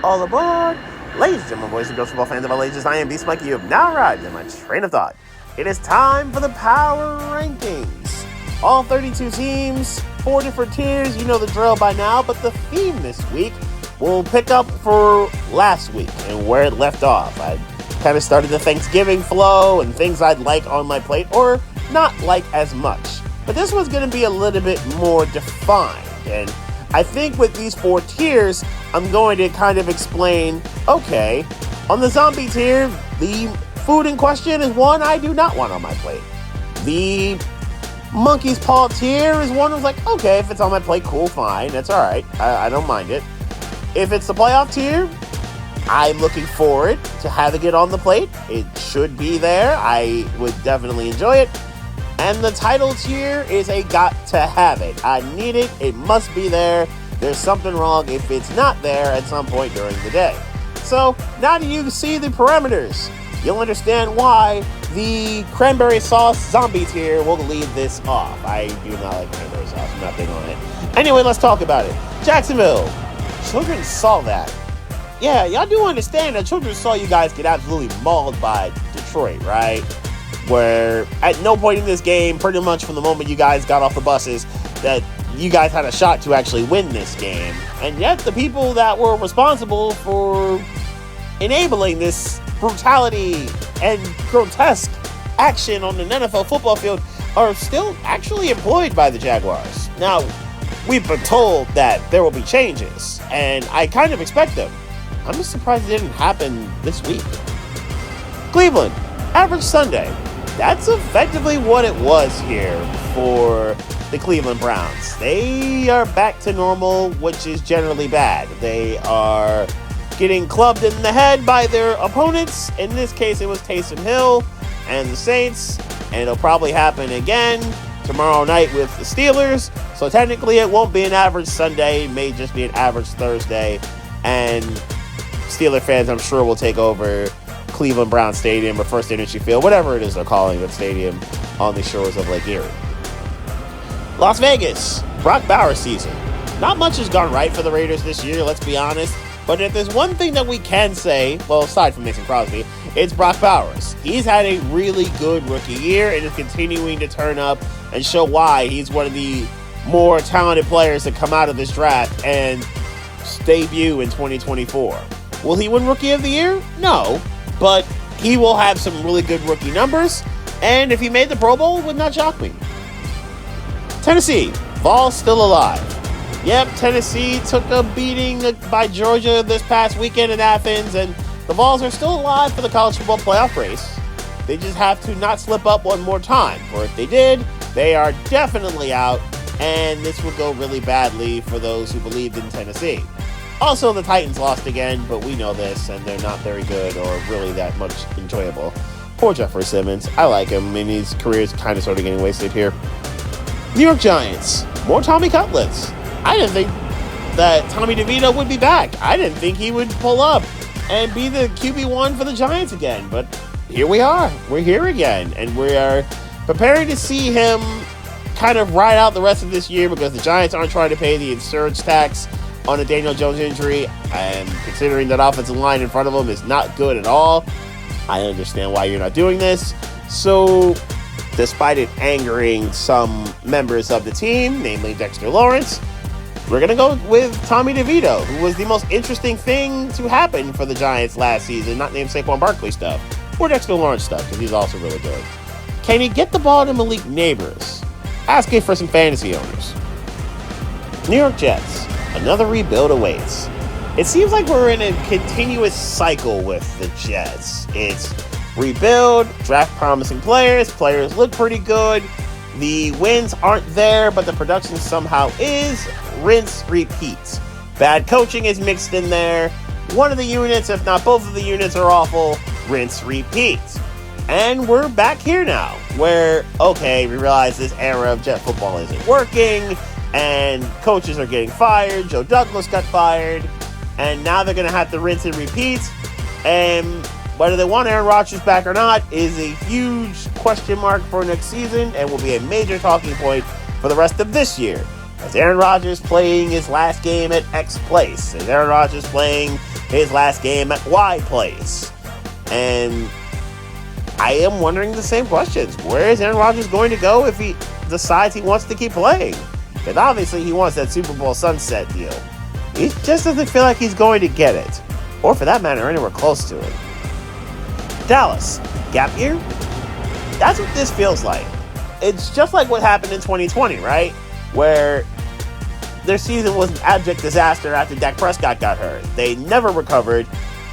All aboard! Ladies and gentlemen, boys and girls, football fans of all ages, I am Beast Mike. You have now arrived in my train of thought. It is time for the power rankings. All 32 teams, 4 different tiers, you know the drill by now, but the theme this week will pick up for last week and where it left off. I kind of started the Thanksgiving flow and things I'd like on my plate or not like as much. But this one's going to be a little bit more defined, and I think with these 4 tiers, I'm going to kind of explain, okay, on the zombie tier, the food in question is one I do not want on my plate. The monkey's paw tier is one that's like, okay, if it's on my plate, cool, fine, that's all right, I don't mind it. If it's the playoff tier, I'm looking forward to having it on the plate. It should be there. I would definitely enjoy it. And the title tier is a got to have it. I need it. It must be there. There's something wrong if it's not there at some point during the day. So now that you see the parameters, you'll understand why the cranberry sauce zombie tier will leave this off. I do not like cranberry sauce. I'm not big on it. Anyway, let's talk about it. Jacksonville. Children saw that. Yeah, y'all do understand that children saw you guys get absolutely mauled by Detroit, right? Where at no point in this game, pretty much from the moment you guys got off the buses, that you guys had a shot to actually win this game. And yet the people that were responsible for enabling this brutality and grotesque action on an NFL football field are still actually employed by the Jaguars. Now, we've been told that there will be changes, and I kind of expect them. I'm just surprised it didn't happen this week. Cleveland, average Sunday. That's effectively what it was here for the Cleveland Browns. They are back to normal, which is generally bad. They are getting clubbed in the head by their opponents. In this case, it was Taysom Hill and the Saints, and it'll probably happen again tomorrow night with the Steelers. So technically, it won't be an average Sunday. It may just be an average Thursday. And Steeler fans, I'm sure, will take over Cleveland Brown Stadium or First Energy Field, whatever it is they're calling the stadium on the shores of Lake Erie. Las Vegas, Brock Bowers season. Not much has gone right for the Raiders this year, let's be honest. But if there's one thing that we can say, well, aside from Mason Crosby, it's Brock Bowers. He's had a really good rookie year and is continuing to turn up and show why he's one of the more talented players to come out of this draft and debut in 2024. Will he win Rookie of the Year? No. But he will have some really good rookie numbers, and if he made the Pro Bowl, it would not shock me. Tennessee, Vols still alive. Yep, Tennessee took a beating by Georgia this past weekend in Athens, and the Vols are still alive for the college football playoff race. They just have to not slip up one more time, for if they did, they are definitely out, and this would go really badly for those who believed in Tennessee. Also, the Titans lost again, but we know this, and they're not very good or really that much enjoyable. Poor Jeffrey Simmons. I like him, and his career is kind of sort of getting wasted here. New York Giants. More Tommy Cutlets. I didn't think that Tommy DeVito would be back. I didn't think he would pull up and be the QB1 for the Giants again, but here we are. We're here again, and we are preparing to see him kind of ride out the rest of this year because the Giants aren't trying to pay the insurance tax on a Daniel Jones injury, and considering that offensive line in front of him is not good at all, I understand why you're not doing this. So, despite it angering some members of the team, namely Dexter Lawrence, we're going to go with Tommy DeVito, who was the most interesting thing to happen for the Giants last season, not named Saquon Barkley stuff, or Dexter Lawrence stuff, because he's also really good. Can he get the ball to Malik Neighbors? Asking for some fantasy owners. New York Jets. Another rebuild awaits. It seems like we're in a continuous cycle with the Jets. It's rebuild, draft promising players look pretty good, the wins aren't there, but the production somehow is, rinse, repeat. Bad coaching is mixed in there, one of the units, if not both of the units are awful, rinse, repeat. And we're back here now, where, okay, we realize this era of Jet football isn't working, and coaches are getting fired. Joe Douglas got fired, and now they're going to have to rinse and repeat. And whether they want Aaron Rodgers back or not is a huge question mark for next season and will be a major talking point for the rest of this year. Is Aaron Rodgers playing his last game at X place? Is Aaron Rodgers playing his last game at Y place? And I am wondering the same questions. Where is Aaron Rodgers going to go if he decides he wants to keep playing? Because obviously he wants that Super Bowl sunset deal. He just doesn't feel like he's going to get it. Or for that matter, anywhere close to it. Dallas, gap year? That's what this feels like. It's just like what happened in 2020, right? Where their season was an abject disaster after Dak Prescott got hurt. They never recovered,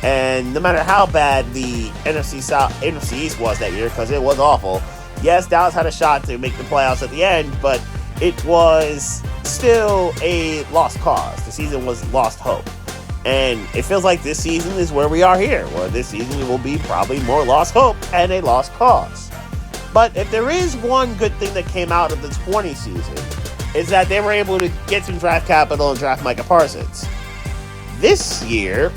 and no matter how bad the NFC East was that year, because it was awful, yes, Dallas had a shot to make the playoffs at the end, but it was still a lost cause. The season was lost hope. And it feels like this season is where we are here, where this season will be probably more lost hope and a lost cause. But if there is one good thing that came out of the 20 season, is that they were able to get some draft capital and draft Micah Parsons. This year,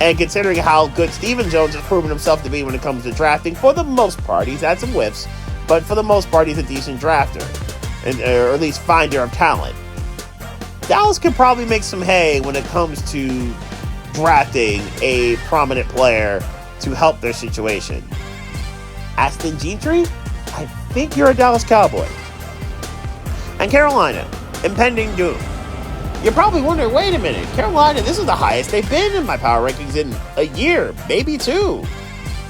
and considering how good Stephen Jones has proven himself to be when it comes to drafting, for the most part, he's had some whiffs, but for the most part, he's a decent drafter, or at least finder of talent. Dallas could probably make some hay when it comes to drafting a prominent player to help their situation. Aston Gentry, I think you're a Dallas Cowboy. And Carolina, impending doom. You're probably wondering, wait a minute, Carolina, this is the highest they've been in my power rankings in a year, maybe two.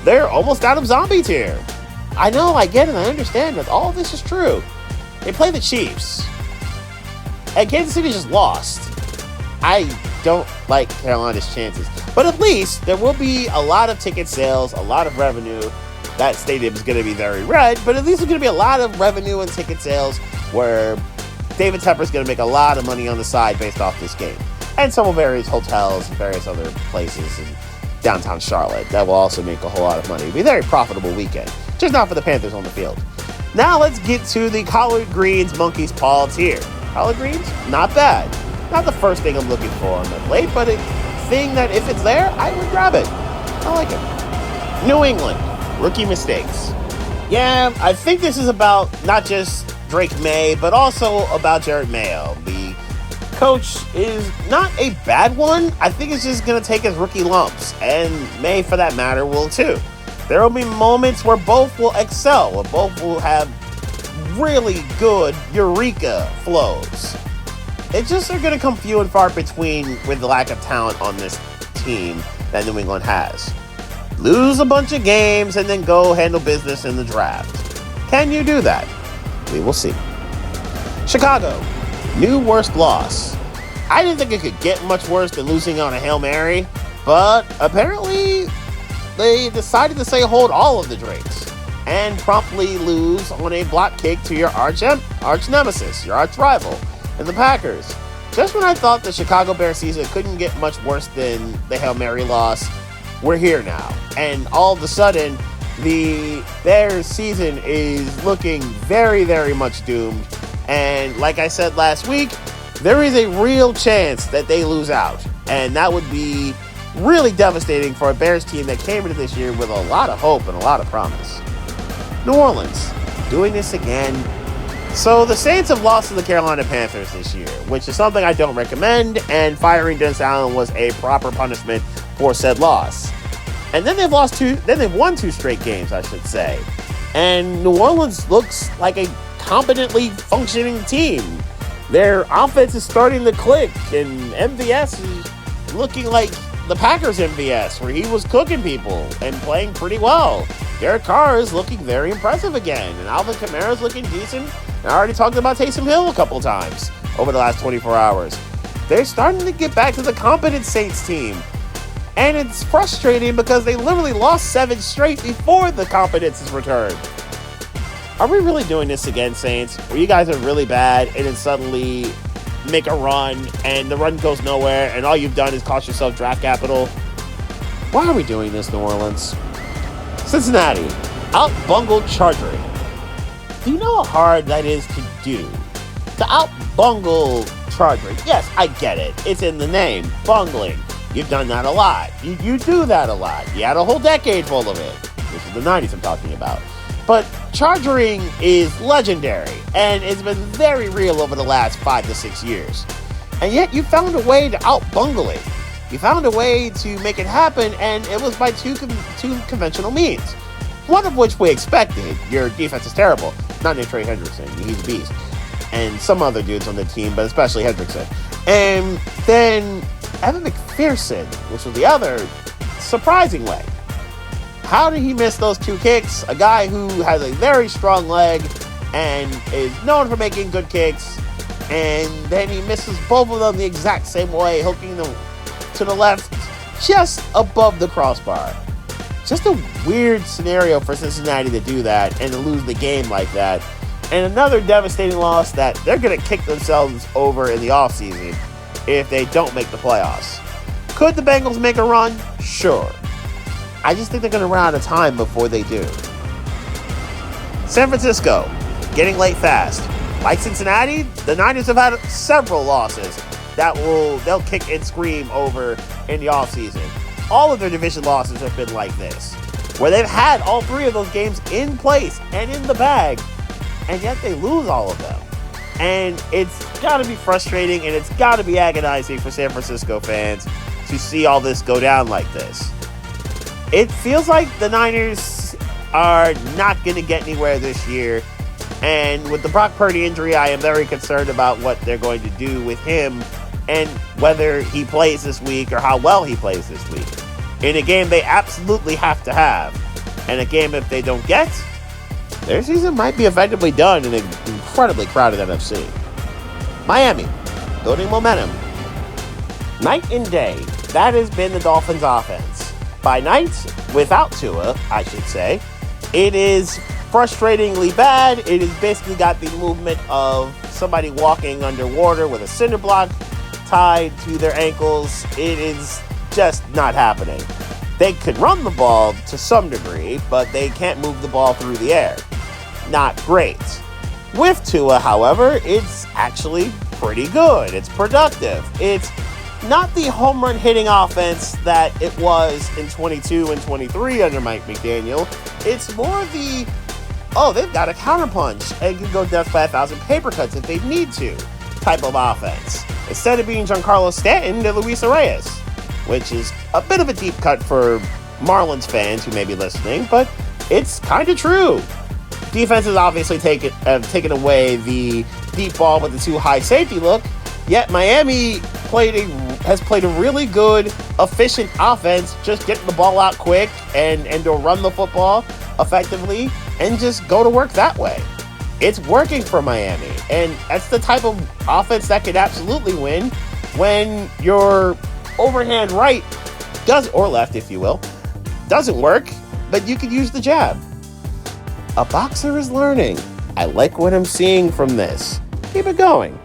They're almost out of zombie tier. I know, I get it, I understand that all of this is true. They play the Chiefs. And Kansas City just lost. I don't like Carolina's chances. But at least there will be a lot of ticket sales, a lot of revenue. That stadium is going to be very red, but at least there's going to be a lot of revenue and ticket sales where David Tepper's going to make a lot of money on the side based off this game. And some of various hotels and various other places in downtown Charlotte that will also make a whole lot of money. It'll be a very profitable weekend, just not for the Panthers on the field. Now let's get to the collard greens monkey's paw tier. Collard greens, not bad. Not the first thing I'm looking for on the plate, but a thing that if it's there, I would grab it. I like it. New England, rookie mistakes. Yeah, I think this is about not just Drake May, but also about Jared Mayo. The coach is not a bad one. I think it's just going to take his rookie lumps, and May, for that matter, will too. There will be moments where both will excel, where both will have really good eureka flows. It just are going to come few and far between with the lack of talent on this team that New England has. Lose a bunch of games and then go handle business in the draft. Can you do that? We will see. Chicago, new worst loss. I didn't think it could get much worse than losing on a Hail Mary, but apparently they decided to say hold all of the drinks and promptly lose on a block kick to your arch nemesis, your arch rival, and the Packers. Just when I thought the Chicago Bears season couldn't get much worse than the Hail Mary loss, we're here now. And all of a sudden, the Bears season is looking very, very much doomed. And like I said last week, there is a real chance that they lose out. And that would be really devastating for a Bears team that came into this year with a lot of hope and a lot of promise. New Orleans, doing this again. So the Saints have lost to the Carolina Panthers this year, which is something I don't recommend, and firing Dennis Allen was a proper punishment for said loss. And then they've won two straight games, I should say. And New Orleans looks like a competently functioning team. Their offense is starting to click, and MVS is looking like the Packers MVS, where he was cooking people and playing pretty well. Derek Carr is looking very impressive again, and Alvin Kamara is looking decent. And I already talked about Taysom Hill a couple times over the last 24 hours. They're starting to get back to the competent Saints team. And it's frustrating because they literally lost 7 straight before the competence is returned. Are we really doing this again, Saints? Where you guys are really bad and then suddenly make a run and the run goes nowhere and all you've done is cost yourself draft capital? Why are we doing this, New Orleans? Cincinnati, out-bungled Chargers. Do you know how hard that is to do? To out-bungle Chargers. Yes, I get it. It's in the name, bungling. You've done that a lot. You do that a lot. You had a whole decade full of it. This is the 90s I'm talking about. But chargering is legendary, and it's been very real over the last 5 to 6 years. And yet you found a way to out-bungle it. You found a way to make it happen, and it was by two conventional means. One of which we expected. Your defense is terrible. Not named Trey Hendrickson. He's a beast. And some other dudes on the team, but especially Hendrickson. And then Evan McPherson, which was the other surprising way. How did he miss those 2 kicks? A guy who has a very strong leg and is known for making good kicks, and then he misses both of them the exact same way, hooking them to the left just above the crossbar. Just a weird scenario for Cincinnati to do that and to lose the game like that. And another devastating loss that they're going to kick themselves over in the offseason if they don't make the playoffs. Could the Bengals make a run? Sure. I just think they're going to run out of time before they do. San Francisco, getting late fast. Like Cincinnati, the Niners have had several losses that they'll kick and scream over in the offseason. All of their division losses have been like this, where they've had all 3 of those games in place and in the bag, and yet they lose all of them. And it's got to be frustrating, and it's got to be agonizing for San Francisco fans to see all this go down like this. It feels like the Niners are not going to get anywhere this year, and with the Brock Purdy injury, I am very concerned about what they're going to do with him and whether he plays this week or how well he plays this week. In a game they absolutely have to have, and a game if they don't get, their season might be effectively done in an incredibly crowded NFC. Miami, building momentum. Night and day, that has been the Dolphins' offense. By night, without Tua, I should say, it is frustratingly bad. It has basically got the movement of somebody walking underwater with a cinder block tied to their ankles. It is just not happening. They could run the ball to some degree, but they can't move the ball through the air. Not great. With Tua, however, it's actually pretty good. It's productive. It's not the home run hitting offense that it was in 22 and 23 under Mike McDaniel. It's more the, they've got a counterpunch and can go death by 1,000 paper cuts if they need to type of offense. Instead of being Giancarlo Stanton, they're Luis Reyes, which is a bit of a deep cut for Marlins fans who may be listening, but it's kind of true. Defenses obviously have taken away the deep ball with the too high safety look, yet Miami has played a really good, efficient offense, just getting the ball out quick and to run the football effectively and just go to work that way. It's working for Miami, and that's the type of offense that could absolutely win when your overhand right or left, if you will, doesn't work, but you could use the jab. A boxer is learning. I like what I'm seeing from this. Keep it going.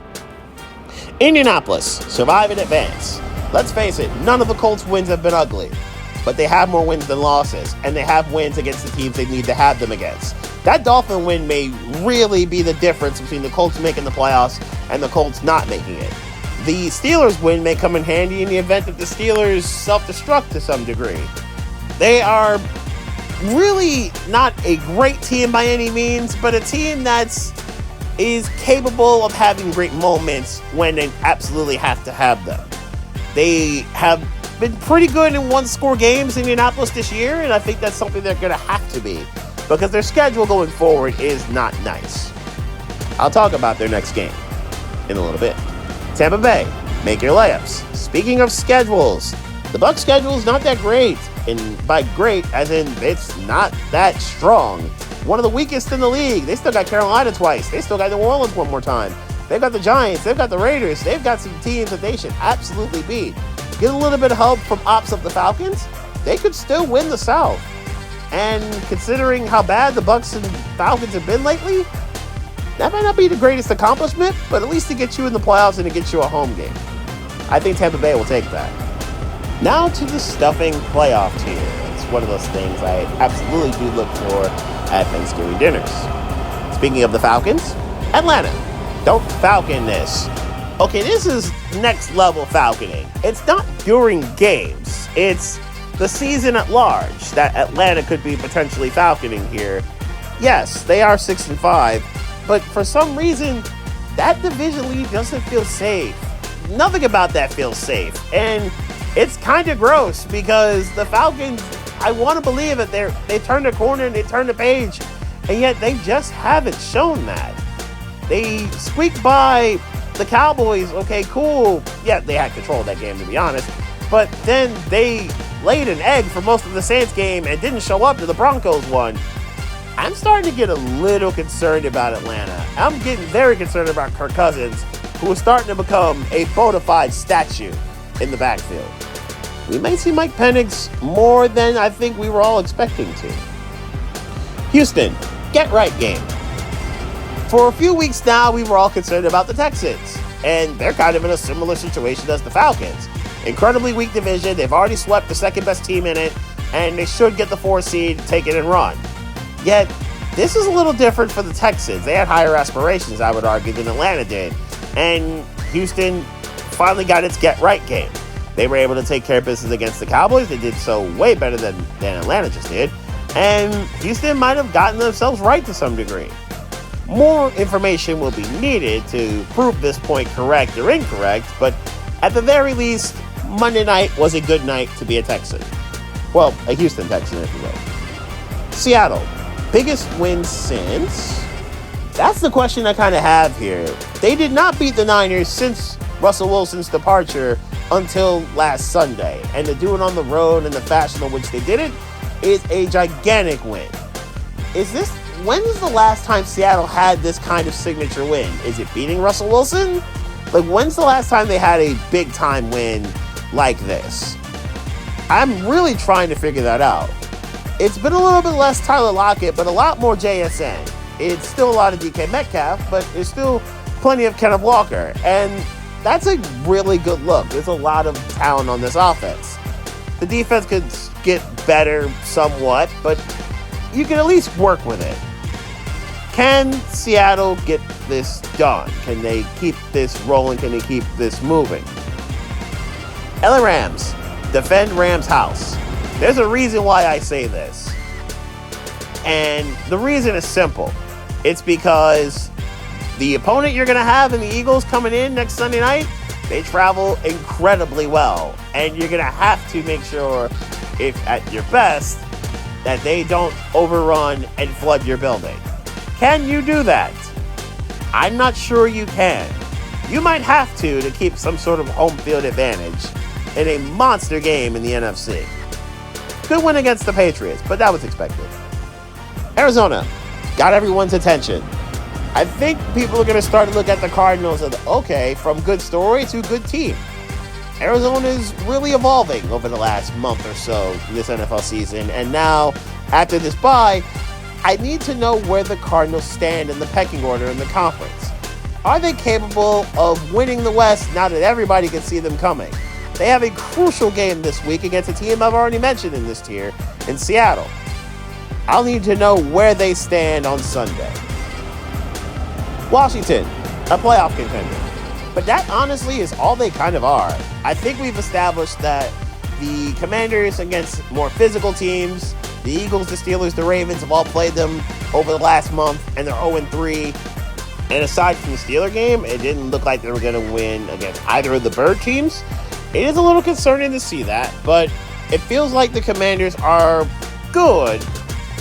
Indianapolis, survive and advance. Let's face it, none of the Colts' wins have been ugly, but they have more wins than losses, and they have wins against the teams they need to have them against. That Dolphin win may really be the difference between the Colts making the playoffs and the Colts not making it. The Steelers win may come in handy in the event that the Steelers self-destruct to some degree. They are really not a great team by any means, but a team is capable of having great moments when they absolutely have to have them. They have been pretty good in one-score games in Indianapolis this year, and I think that's something they're going to have to be, because their schedule going forward is not nice. I'll talk about their next game in a little bit. Tampa Bay, make your layups. Speaking of schedules, the Bucs schedule is not that great, and by great, as in it's not that strong. One of the weakest in the league. They still got Carolina twice. They still got New Orleans one more time. They've got the Giants. They've got the Raiders. They've got some teams that they should absolutely beat. Get a little bit of help from ops of the Falcons, they could still win the South. And considering how bad the Bucs and Falcons have been lately, that might not be the greatest accomplishment, but at least to get you in the playoffs and to get you a home game. I think Tampa Bay will take that. Now to the stuffing playoff tier. It's one of those things I absolutely do look for at Thanksgiving dinners. Speaking of the Falcons, Atlanta. Don't falcon this. Okay, this is next level falconing. It's not during games. It's the season at large that Atlanta could be potentially falconing here. Yes, they are 6-5, but for some reason, that division lead doesn't feel safe. Nothing about that feels safe, and it's kind of gross because the Falcons, I want to believe that they turned a corner and they turned the page, and yet they just haven't shown that. They squeaked by the Cowboys. Okay, cool. Yeah, they had control of that game, to be honest, but then they laid an egg for most of the Saints game and didn't show up to the Broncos one. I'm starting to get a little concerned about Atlanta. I'm getting very concerned about Kirk Cousins, who is starting to become a bona fide statue in the backfield. We may see Mike Penix more than I think we were all expecting to. Houston, get right game. For a few weeks now, we were all concerned about the Texans, and they're kind of in a similar situation as the Falcons. Incredibly weak division. They've already swept the second best team in it, and they should get the 4 seed, take it and run. Yet, this is a little different for the Texans. They had higher aspirations, I would argue, than Atlanta did. And Houston finally got its get-right game. They were able to take care of business against the Cowboys. They did so way better than Atlanta just did. And Houston might have gotten themselves right to some degree. More information will be needed to prove this point correct or incorrect, but at the very least, Monday night was a good night to be a Texan. Well, a Houston Texan, if you will. Seattle. Biggest win since? That's the question I kind of have here. They did not beat the Niners since Russell Wilson's departure until last Sunday. And to do it on the road in the fashion in which they did it is a gigantic win. When is the last time Seattle had this kind of signature win? Is it beating Russell Wilson? Like, when's the last time they had a big time win like this? I'm really trying to figure that out. It's been a little bit less Tyler Lockett, but a lot more JSN. It's still a lot of DK Metcalf, but there's still plenty of Kenneth Walker. And that's a really good look. There's a lot of talent on this offense. The defense could get better somewhat, but you can at least work with it. Can Seattle get this done? Can they keep this rolling? Can they keep this moving? LA Rams, defend Rams house. There's a reason why I say this. And the reason is simple. It's because the opponent you're going to have in the Eagles coming in next Sunday night, they travel incredibly well. And you're going to have to make sure, if at your best, that they don't overrun and flood your building. Can you do that? I'm not sure you can. You might have to keep some sort of home field advantage in a monster game in the NFC. Good win against the Patriots, but that was expected. Arizona got everyone's attention. I think people are going to start to look at the Cardinals as, okay, from good story to good team. Arizona is really evolving over the last month or so this NFL season, and now, after this bye, I need to know where the Cardinals stand in the pecking order in the conference. Are they capable of winning the West now that everybody can see them coming? They have a crucial game this week against a team I've already mentioned in this tier, in Seattle. I'll need to know where they stand on Sunday. Washington, a playoff contender. But that honestly is all they kind of are. I think we've established that the Commanders against more physical teams, the Eagles, the Steelers, the Ravens have all played them over the last month, and they're 0-3. And aside from the Steeler game, it didn't look like they were going to win against either of the Bird teams. It is a little concerning to see that, but it feels like the Commanders are good,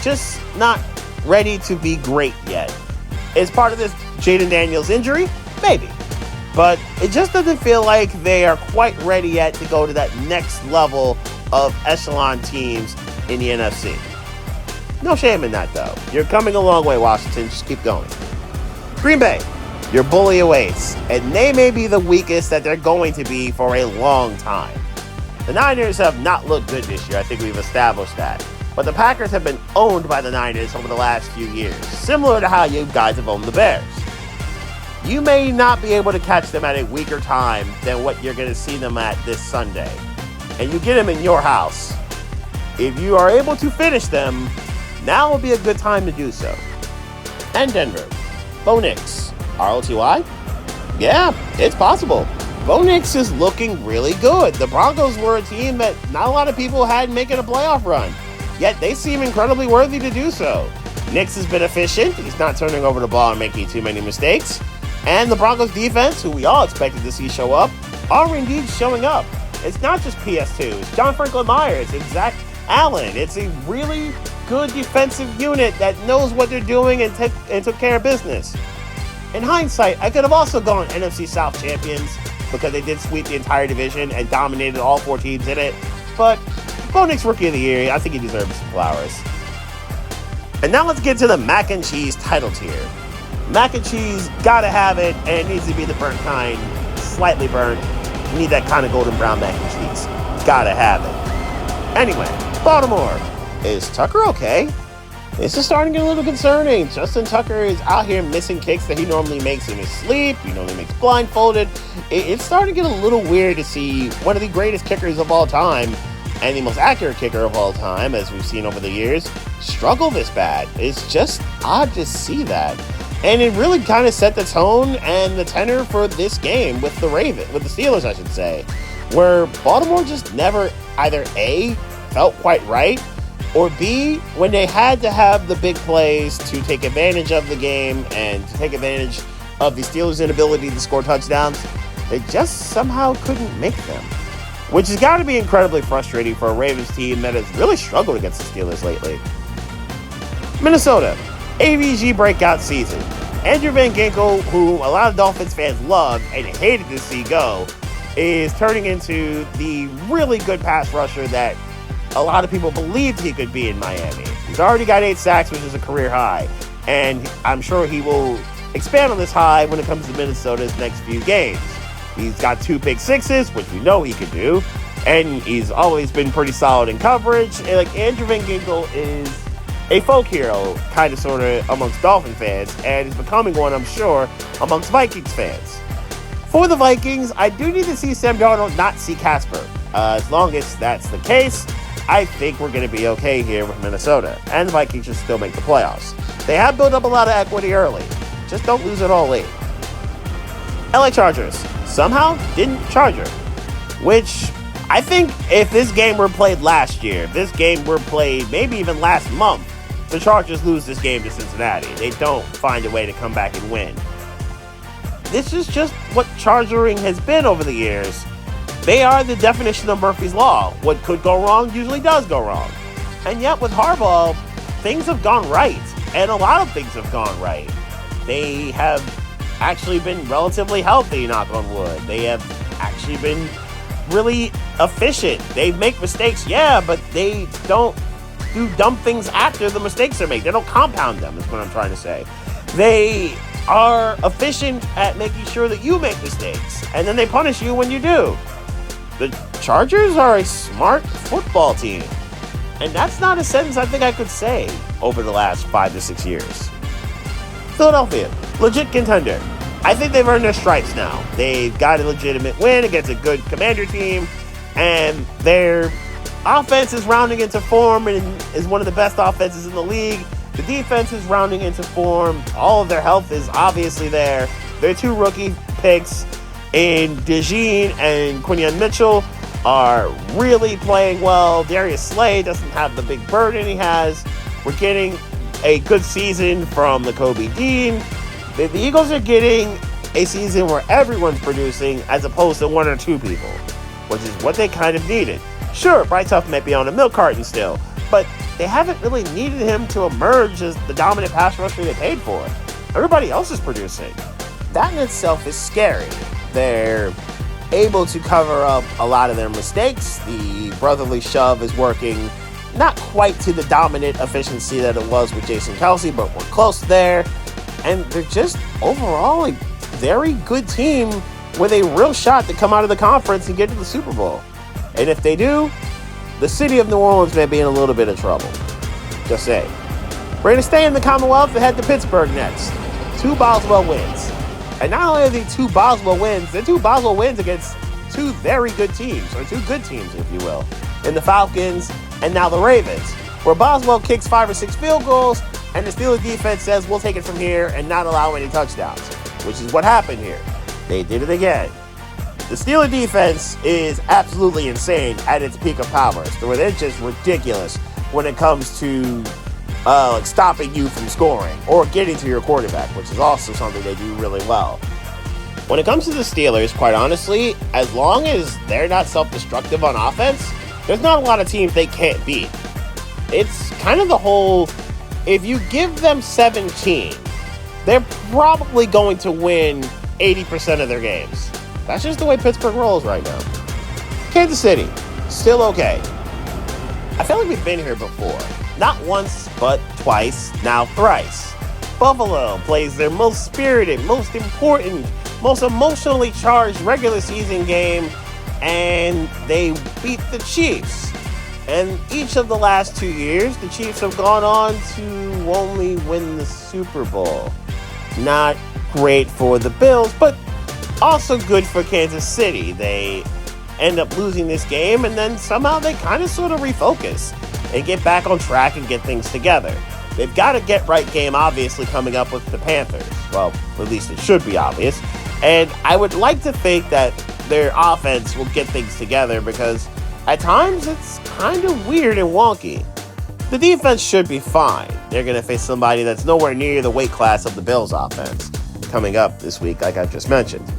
just not ready to be great yet. Is part of this Jaden Daniels injury? Maybe. But it just doesn't feel like they are quite ready yet to go to that next level of echelon teams in the NFC. No shame in that, though. You're coming a long way, Washington. Just keep going. Green Bay, your bully awaits, and they may be the weakest that they're going to be for a long time. The Niners have not looked good this year. I think we've established that. But the Packers have been owned by the Niners over the last few years, similar to how you guys have owned the Bears. You may not be able to catch them at a weaker time than what you're going to see them at this Sunday. And you get them in your house. If you are able to finish them, now will be a good time to do so. And Denver. Bo Nix. ROTY? Yeah, it's possible. Bo Nix is looking really good. The Broncos were a team that not a lot of people had making a playoff run. Yet they seem incredibly worthy to do so. Nix has been efficient. He's not turning over the ball and making too many mistakes. And the Broncos defense, who we all expected to see show up, are indeed showing up. It's not just PS2. It's John Franklin Myers. It's Zach Allen. It's a really good defensive unit that knows what they're doing and took care of business. In hindsight, I could have also gone NFC South champions because they did sweep the entire division and dominated all 4 teams in it. But Bo Nix Rookie of the Year, I think he deserves some flowers. And now let's get to the mac and cheese title tier. Mac and cheese, gotta have it, and it needs to be the burnt kind, slightly burnt. You need that kind of golden brown mac and cheese. Gotta have it. Anyway, Baltimore. Is Tucker okay? This is starting to get a little concerning. Justin Tucker is out here missing kicks that he normally makes in his sleep. He normally makes blindfolded. It's starting to get a little weird to see one of the greatest kickers of all time and the most accurate kicker of all time, as we've seen over the years, struggle this bad. It's just odd to see that. And it really kind of set the tone and the tenor for this game with the Steelers, I should say, where Baltimore just never either A, felt quite right, or B, when they had to have the big plays to take advantage of the game and to take advantage of the Steelers' inability to score touchdowns, they just somehow couldn't make them. Which has got to be incredibly frustrating for a Ravens team that has really struggled against the Steelers lately. Minnesota, AVG breakout season. Andrew Van Ginkel, who a lot of Dolphins fans loved and hated to see go, is turning into the really good pass rusher that a lot of people believed he could be in Miami. He's already got 8 sacks, which is a career high, and I'm sure he will expand on this high when it comes to Minnesota's next few games. He's got 2 pick sixes, which we know he can do, and he's always been pretty solid in coverage. And like Andrew Van Ginkel is a folk hero, kind of, sort of, amongst Dolphin fans, and is becoming one, I'm sure, amongst Vikings fans. For the Vikings, I do need to see Sam Darnold not see Casper. As long as that's the case, I think we're going to be okay here with Minnesota, and the Vikings should still make the playoffs. They have built up a lot of equity early. Just don't lose it all late. LA Chargers somehow didn't Charger, which I think if this game were played last year, if this game were played maybe even last month, the Chargers lose this game to Cincinnati. They don't find a way to come back and win. This is just what chargering has been over the years. They are the definition of Murphy's Law. What could go wrong usually does go wrong. And yet with Harbaugh, things have gone right. And a lot of things have gone right. They have actually been relatively healthy, knock on wood. They have actually been really efficient. They make mistakes, yeah, but they don't do dumb things after the mistakes are made. They don't compound them, is what I'm trying to say. They are efficient at making sure that you make mistakes, and then they punish you when you do. The Chargers are a smart football team, and that's not a sentence I think I could say over the last 5 to 6 years. Philadelphia, legit contender. I think they've earned their stripes now. They've got a legitimate win against a good Commander team, and their offense is rounding into form and is one of the best offenses in the league. The defense is rounding into form. All of their health is obviously there. Their 2 rookie picks in DeJean and Quinion Mitchell are really playing well. Darius Slay doesn't have the big burden he has. We're getting a good season from the Kobe Dean. The Eagles are getting a season where everyone's producing as opposed to 1 or 2 people, which is what they kind of needed. Sure, Bryce Huff may be on a milk carton still, but they haven't really needed him to emerge as the dominant pass rusher they paid for. Everybody else is producing. That in itself is scary. They're able to cover up a lot of their mistakes. The brotherly shove is working not quite to the dominant efficiency that it was with Jason Kelce, but we're close there. And they're just overall a very good team with a real shot to come out of the conference and get to the Super Bowl. And if they do, the city of New Orleans may be in a little bit of trouble. Just say. We're going to stay in the Commonwealth and head to Pittsburgh next. 2 Boswell wins. And not only are they 2 Boswell wins, they're 2 Boswell wins against 2 very good teams, or 2 good teams, if you will, in the Falcons and now the Ravens, where Boswell kicks 5 or 6 field goals, and the Steelers defense says, we'll take it from here and not allow any touchdowns, which is what happened here. They did it again. The Steelers defense is absolutely insane at its peak of powers, where they're just ridiculous when it comes to like stopping you from scoring or getting to your quarterback, which is also something they do really well. When it comes to the Steelers, quite honestly, as long as they're not self-destructive on offense, there's not a lot of teams they can't beat. It's kind of the whole, if you give them 17, they're probably going to win 80% of their games. That's just the way Pittsburgh rolls right now. Kansas City, still okay. I feel like we've been here before. Not once, but twice, now thrice. Buffalo plays their most spirited, most important, most emotionally charged regular season game, and they beat the Chiefs. And each of the last 2 years, the Chiefs have gone on to only win the Super Bowl. Not great for the Bills, but also good for Kansas City. They end up losing this game, and then somehow they kind of sort of refocus and get back on track and get things together. They've got a get-right game, obviously, coming up with the Panthers. Well, at least it should be obvious. And I would like to think that their offense will get things together because at times it's kind of weird and wonky. The defense should be fine. They're going to face somebody that's nowhere near the weight class of the Bills offense coming up this week, like I've just mentioned.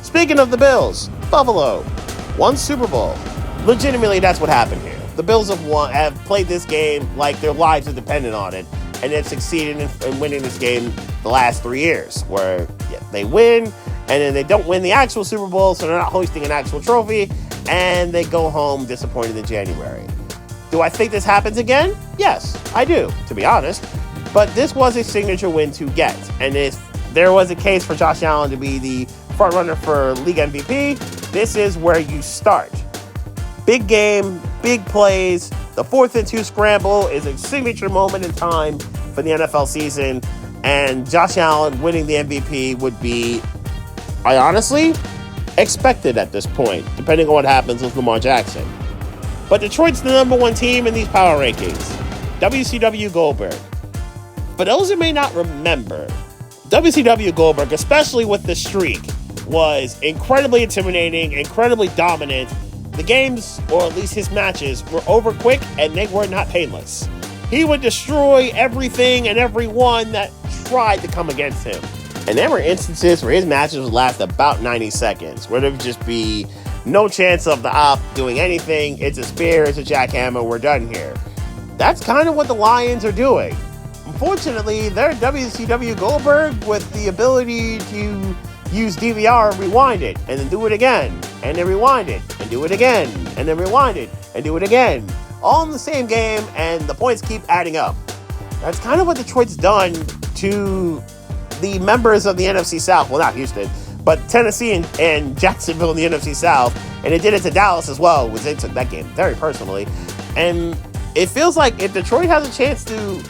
Speaking of the Bills, Buffalo won Super Bowl. Legitimately, that's what happened here. The Bills have played this game like their lives are dependent on it, and they've succeeded in winning this game the last 3 years, where they win, and then they don't win the actual Super Bowl, so they're not hoisting an actual trophy, and they go home disappointed in January. Do I think this happens again? Yes, I do, to be honest. But this was a signature win to get, and if there was a case for Josh Allen to be the frontrunner for league MVP, this is where you start. Big game, big plays. The 4th and 2 scramble is a signature moment in time for the NFL season, and Josh Allen winning the MVP would be, I honestly, expected at this point, depending on what happens with Lamar Jackson. But Detroit's the number 1 team in these power rankings. WCW Goldberg. For those who may not remember, WCW Goldberg, especially with the streak, was incredibly intimidating, incredibly dominant. The games, or at least his matches, were over quick and they were not painless. He would destroy everything and everyone that tried to come against him. And there were instances where his matches would last about 90 seconds, where there would just be no chance of the op doing anything. It's a spear, it's a jackhammer, we're done here. That's kind of what the Lions are doing. Unfortunately, they're WCW Goldberg with the ability to use DVR and rewind it, and then do it again, and then rewind it, and do it again, and then rewind it, and do it again. All in the same game, and the points keep adding up. That's kind of what Detroit's done to the members of the NFC South. Well, not Houston, but Tennessee and Jacksonville in the NFC South, and it did it to Dallas as well, which they took that game very personally. And it feels like if Detroit has a chance to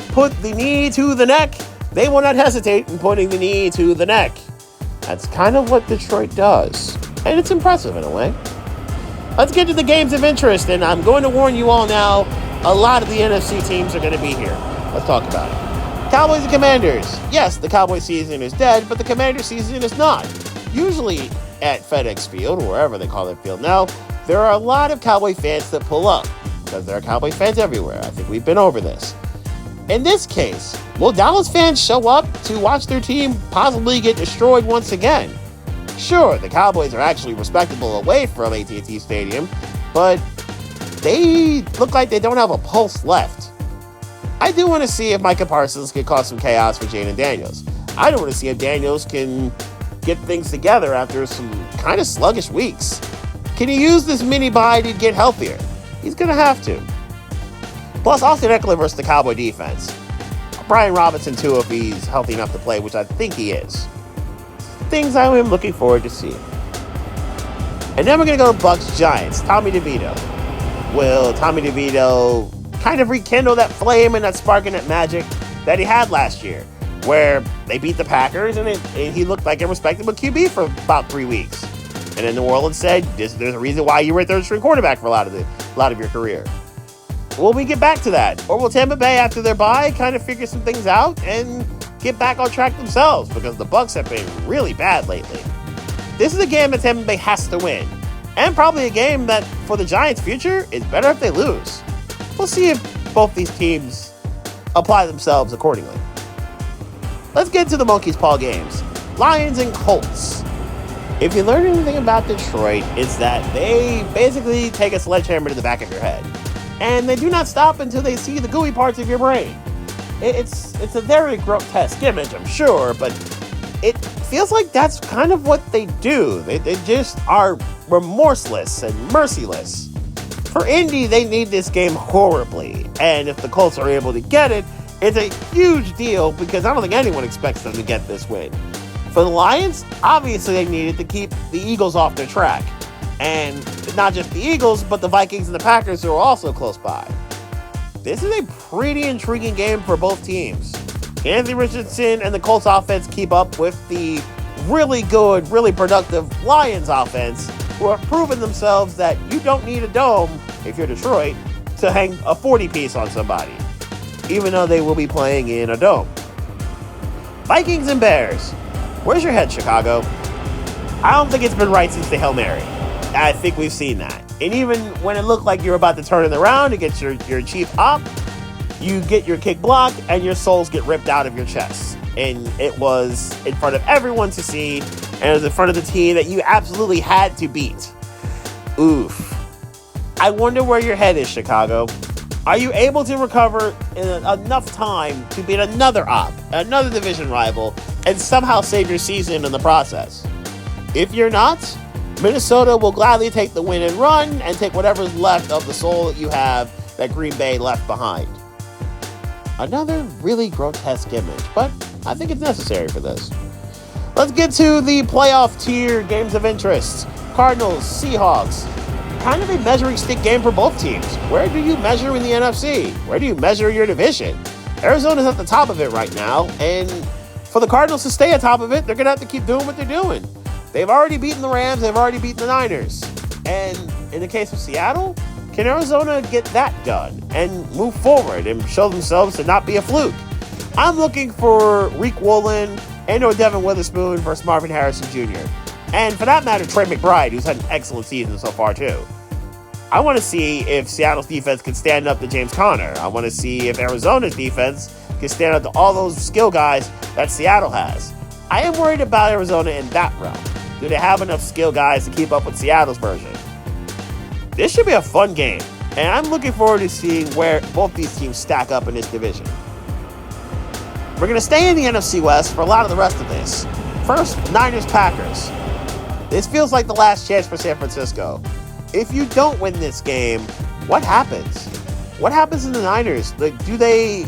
put the knee to the neck, they will not hesitate in putting the knee to the neck. That's kind of what Detroit does, and it's impressive in a way. Let's get to the games of interest, and I'm going to warn you all now, a lot of the NFC teams are going to be here. Let's talk about it. Cowboys and Commanders. Yes, the Cowboy season is dead, but the Commander season is not. Usually at FedEx Field, or wherever they call that field now, there are a lot of Cowboy fans that pull up, because there are Cowboy fans everywhere. I think we've been over this. In this case, will Dallas fans show up to watch their team possibly get destroyed once again? Sure, the Cowboys are actually respectable away from AT&T Stadium, but they look like they don't have a pulse left. I do want to see if Micah Parsons can cause some chaos for Jaden Daniels. I do want to see if Daniels can get things together after some kind of sluggish weeks. Can he use this mini bye to get healthier? He's going to have to. Plus, Austin Eckler versus the Cowboy defense. Brian Robinson, too, if he's healthy enough to play, which I think he is. Things I am looking forward to see. And then we're going to go to Bucs-Giants. Tommy DeVito. Will Tommy DeVito kind of rekindle that flame and that spark and that magic that he had last year, where they beat the Packers and he looked like a respectable QB for about 3 weeks. And then New Orleans said, there's a reason why you were a third-string quarterback for a lot of your career. Will we get back to that? Or will Tampa Bay, after their bye, kind of figure some things out and get back on track themselves? Because the Bucs have been really bad lately. This is a game that Tampa Bay has to win. And probably a game that, for the Giants' future, is better if they lose. We'll see if both these teams apply themselves accordingly. Let's get to the Monkey's Paw games. Lions and Colts. If you learn anything about Detroit, it's that they basically take a sledgehammer to the back of your head. And they do not stop until they see the gooey parts of your brain. It's a very grotesque image, I'm sure, but it feels like that's kind of what they do. They just are remorseless and merciless. For Indy, they need this game horribly, and if the Colts are able to get it, it's a huge deal because I don't think anyone expects them to get this win. For the Lions, obviously they needed to keep the Eagles off their track. And not just the Eagles, but the Vikings and the Packers who are also close by. This is a pretty intriguing game for both teams. Anthony Richardson and the Colts offense keep up with the really good, really productive Lions offense, who have proven themselves that you don't need a dome, if you're Detroit, to hang a 40-piece on somebody, even though they will be playing in a dome. Vikings and Bears. Where's your head, Chicago? I don't think it's been right since the Hail Mary. I think we've seen that. And even when it looked like you're about to turn it around to get your chief op, you get your kick block and your souls get ripped out of your chest. And it was in front of everyone to see, and it was in front of the team that you absolutely had to beat. Oof. I wonder where your head is, Chicago. Are you able to recover in enough time to beat another op, another division rival, and somehow save your season in the process? If you're not, Minnesota will gladly take the win and run and take whatever's left of the soul that you have that Green Bay left behind. Another really grotesque image, but I think it's necessary for this. Let's get to the playoff tier games of interest. Cardinals, Seahawks. Kind of a measuring stick game for both teams. Where do you measure in the NFC? Where do you measure your division? Arizona's at the top of it right now, and for the Cardinals to stay atop of it, they're going to have to keep doing what they're doing. They've already beaten the Rams, they've already beaten the Niners. And in the case of Seattle, can Arizona get that done and move forward and show themselves to not be a fluke? I'm looking for Rick Woolen and or Devin Witherspoon versus Marvin Harrison Jr. And for that matter, Trey McBride, who's had an excellent season so far too. I want to see if Seattle's defense can stand up to James Conner. I want to see if Arizona's defense can stand up to all those skill guys that Seattle has. I am worried about Arizona in that realm. Do they have enough skill guys to keep up with Seattle's version? This should be a fun game, and I'm looking forward to seeing where both these teams stack up in this division. We're going to stay in the NFC West for a lot of the rest of this. First, Niners-Packers. This feels like the last chance for San Francisco. If you don't win this game, what happens? What happens in the Niners? Like, do they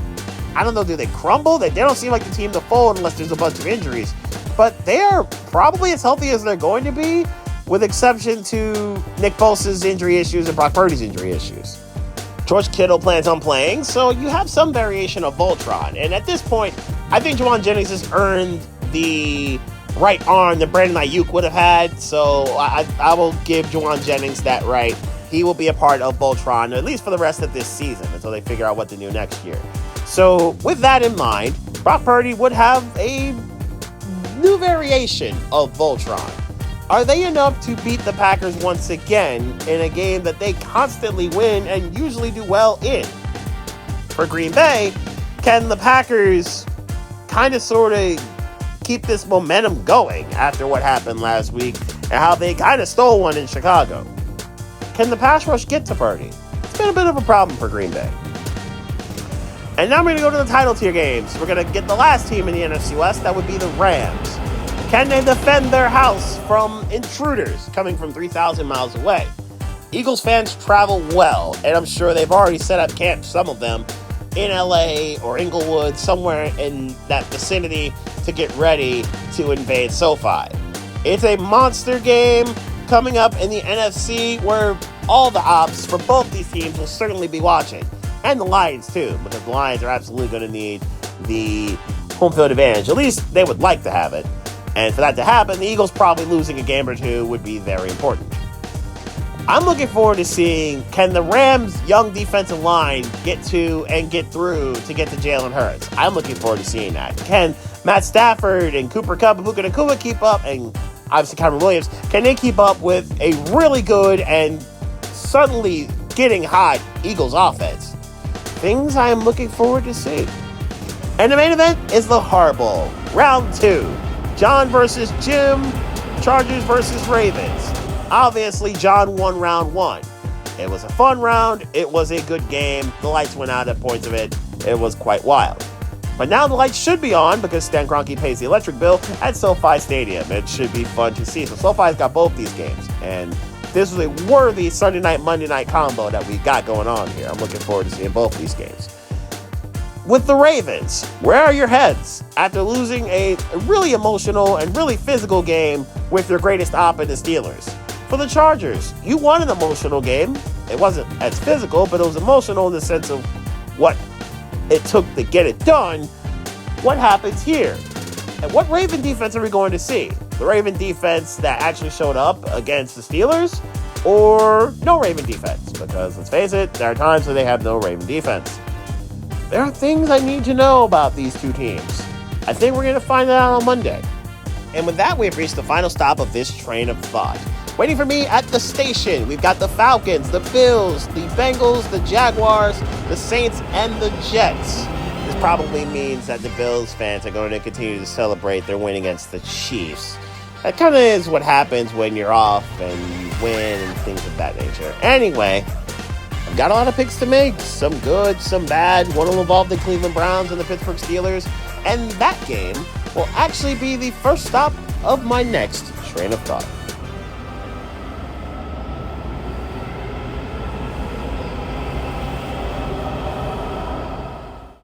crumble? They don't seem like the team to fold unless there's a bunch of injuries. But they are probably as healthy as they're going to be, with exception to Nick Bosa's injury issues and Brock Purdy's injury issues. George Kittle plans on playing, so you have some variation of Voltron. And at this point, I think Juwan Jennings has earned the right arm that Brandon Ayuk would have had, so I will give Juwan Jennings that right. He will be a part of Voltron, at least for the rest of this season, until they figure out what to do next year. So with that in mind, Brock Purdy would have a new variation of Voltron. Are they enough to beat the Packers once again in a game that they constantly win and usually do well in? For Green Bay, can the Packers kind of sort of keep this momentum going after what happened last week and how they kind of stole one in Chicago? Can the pass rush get to Purdy? It's been a bit of a problem for Green Bay. And now we're going to go to the title tier games. We're going to get the last team in the NFC West. That would be the Rams. Can they defend their house from intruders coming from 3,000 miles away? Eagles fans travel well, and I'm sure they've already set up camp, some of them, in LA or Inglewood, somewhere in that vicinity to get ready to invade SoFi. It's a monster game coming up in the NFC where all the ops for both these teams will certainly be watching. And the Lions too, because the Lions are absolutely going to need the home field advantage. At least they would like to have it. And for that to happen, the Eagles probably losing a game or two would be very important. I'm looking forward to seeing, can the Rams' young defensive line get to and get through to get to Jalen Hurts? I'm looking forward to seeing that. Can Matt Stafford and Cooper Kupp and Puka Nacua keep up, and obviously Kyren Williams, can they keep up with a really good and suddenly getting hot Eagles offense? Things I am looking forward to see. And the main event is the Hardball. Round 2. John versus Jim. Chargers versus Ravens. Obviously, John won round 1. It was a fun round. It was a good game. The lights went out at points of it. It was quite wild. But now the lights should be on because Stan Kroenke pays the electric bill at SoFi Stadium. It should be fun to see. So SoFi's got both these games. And this was a worthy Sunday night, Monday night combo that we got going on here. I'm looking forward to seeing both these games. With the Ravens, where are your heads after losing a really emotional and really physical game with your greatest op in the Steelers? For the Chargers, you won an emotional game. It wasn't as physical, but it was emotional in the sense of what it took to get it done. What happens here? And what Raven defense are we going to see? The Raven defense that actually showed up against the Steelers, or no Raven defense? Because let's face it, there are times where they have no Raven defense. There are things I need to know about these two teams. I think we're going to find out on Monday. And with that, we've reached the final stop of this train of thought. Waiting for me at the station, we've got the Falcons, the Bills, the Bengals, the Jaguars, the Saints, and the Jets. This probably means that the Bills fans are going to continue to celebrate their win against the Chiefs. That kind of is what happens when you're off and you win and things of that nature. Anyway, I've got a lot of picks to make. Some good, some bad. One will involve the Cleveland Browns and the Pittsburgh Steelers. And that game will actually be the first stop of my next train of thought.